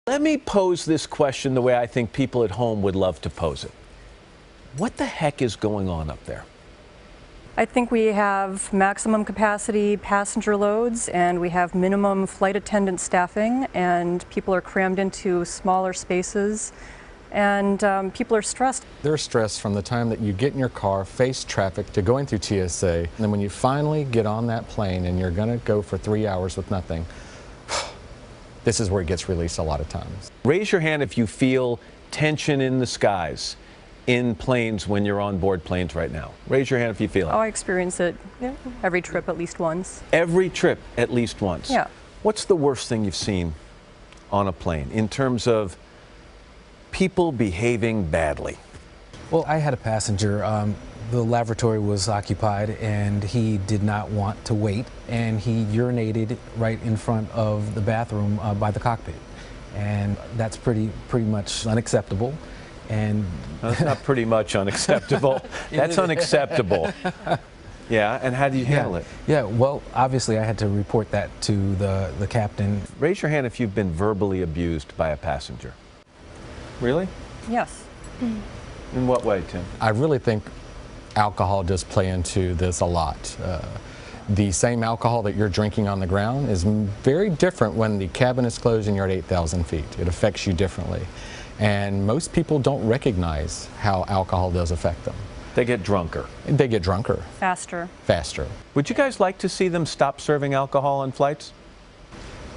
Let me pose this question the way I think people at home would love to pose it. What the heck is going on up there? I think we have maximum capacity passenger loads, and we have minimum flight attendant staffing, and people are crammed into smaller spaces, and people are stressed. They're stressed from the time that you get in your car, face traffic, to going through TSA, and then when you finally get on that plane and you're going to go for 3 hours with nothing, this is where it gets released a lot of times. Raise your hand if you feel tension in the skies in planes when you're on board planes right now. Raise your hand if you feel it. Oh, I experience it every trip at least once. Every trip at least once? Yeah. What's the worst thing you've seen on a plane in terms of people behaving badly? Well, I had a passenger. The lavatory was occupied and he did not want to wait, and he urinated right in front of the bathroom by the cockpit. And that's pretty much unacceptable. And that's not pretty much unacceptable. That's unacceptable. Yeah, and how do you handle it? Yeah, well, obviously I had to report that to the captain. Raise your hand if you've been verbally abused by a passenger. Really? Yes. In what way, Tim? I really think alcohol does play into this a lot. The same alcohol that you're drinking on the ground is very different when the cabin is closed and you're at 8,000 feet. It affects you differently. And most people don't recognize how alcohol does affect them. They get drunker. They get drunker. Faster. Faster. Would you guys like to see them stop serving alcohol on flights?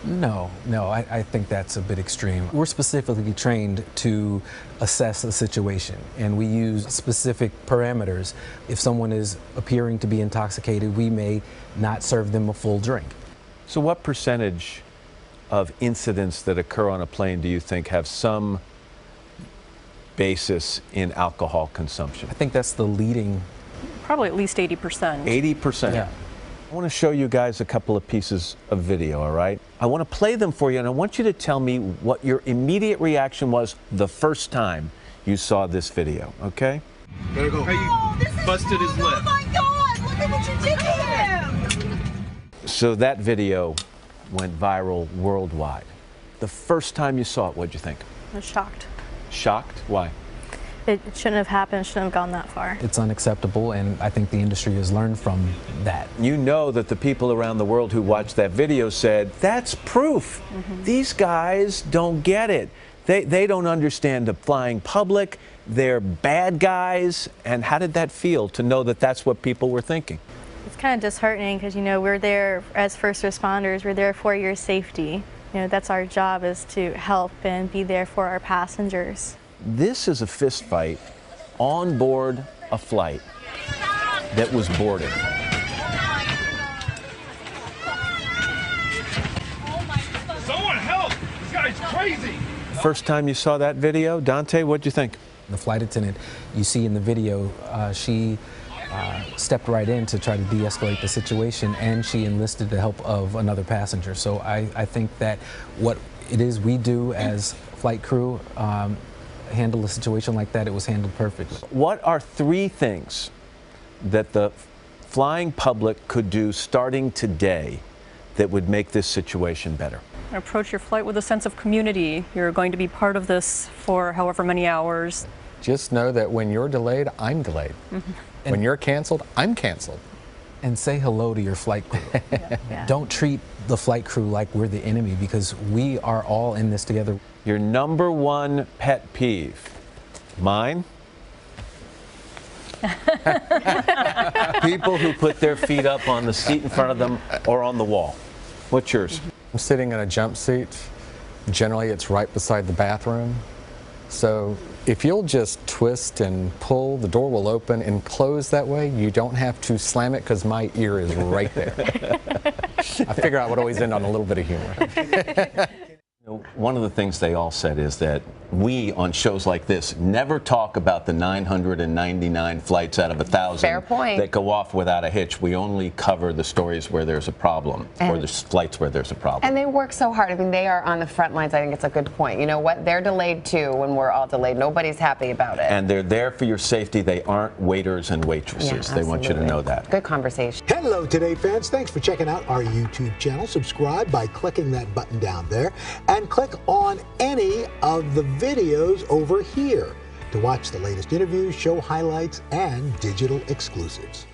No, I think that's a bit extreme. We're specifically trained to assess a situation, and we use specific parameters. If someone is appearing to be intoxicated, we may not serve them a full drink. So what percentage of incidents that occur on a plane do you think have some basis in alcohol consumption? I think that's the leading. Probably at least 80%. 80%? Yeah. I want to show you guys a couple of pieces of video, all right? I want to play them for you, and I want you to tell me what your immediate reaction was the first time you saw this video, okay? Better go. Hey, busted his lip. Oh my God, look at what you did to him! So that video went viral worldwide. The first time you saw it, what'd you think? I was shocked. Shocked? Why? It shouldn't have happened, shouldn't have gone that far. It's unacceptable, and I think the industry has learned from that. You know that the people around the world who watched that video said, that's proof. These guys don't get it. They don't understand the flying public. They're bad guys. And how did that feel to know that that's what people were thinking? It's kind of disheartening because, you know, we're there as first responders. We're there for your safety. You know, that's our job, is to help and be there for our passengers. This is a fist fight on board a flight that was boarded. Someone help! This guy's crazy! First time you saw that video, Dante, what'd you think? The flight attendant you see in the video, she stepped right in to try to de-escalate the situation, and she enlisted the help of another passenger. So I think that what it is we do as flight crew, handle a situation like that, it was handled perfectly. What are 3 things that the flying public could do starting today that would make this situation better? Approach your flight with a sense of community. You're going to be part of this for however many hours. Just know that when you're delayed, I'm delayed. When you're canceled, I'm canceled. And say hello to your flight crew. Yeah. Don't treat the flight crew like we're the enemy, because we are all in this together. Your number 1 pet peeve? Mine? People who put their feet up on the seat in front of them or on the wall. What's yours? I'm sitting in a jump seat. Generally, it's right beside the bathroom. So if you'll just twist and pull, the door will open and close that way. You don't have to slam it, because my ear is right there. I figure I would always end on a little bit of humor. One of the things they all said is that we, on shows like this, never talk about the 999 flights out of 1,000 Fair point. that go off without a hitch. We only cover the stories where there's a problem, or the flights where there's a problem. And they work so hard. I mean, they are on the front lines. I think it's a good point. You know what? They're delayed too when we're all delayed. Nobody's happy about it. And they're there for your safety. They aren't waiters and waitresses. Yeah, they want you to know that. Good conversation. Hello, Today fans. Thanks for checking out our YouTube channel. Subscribe by clicking that button down there. and click on any of the videos over here to watch the latest interviews, show highlights, and digital exclusives.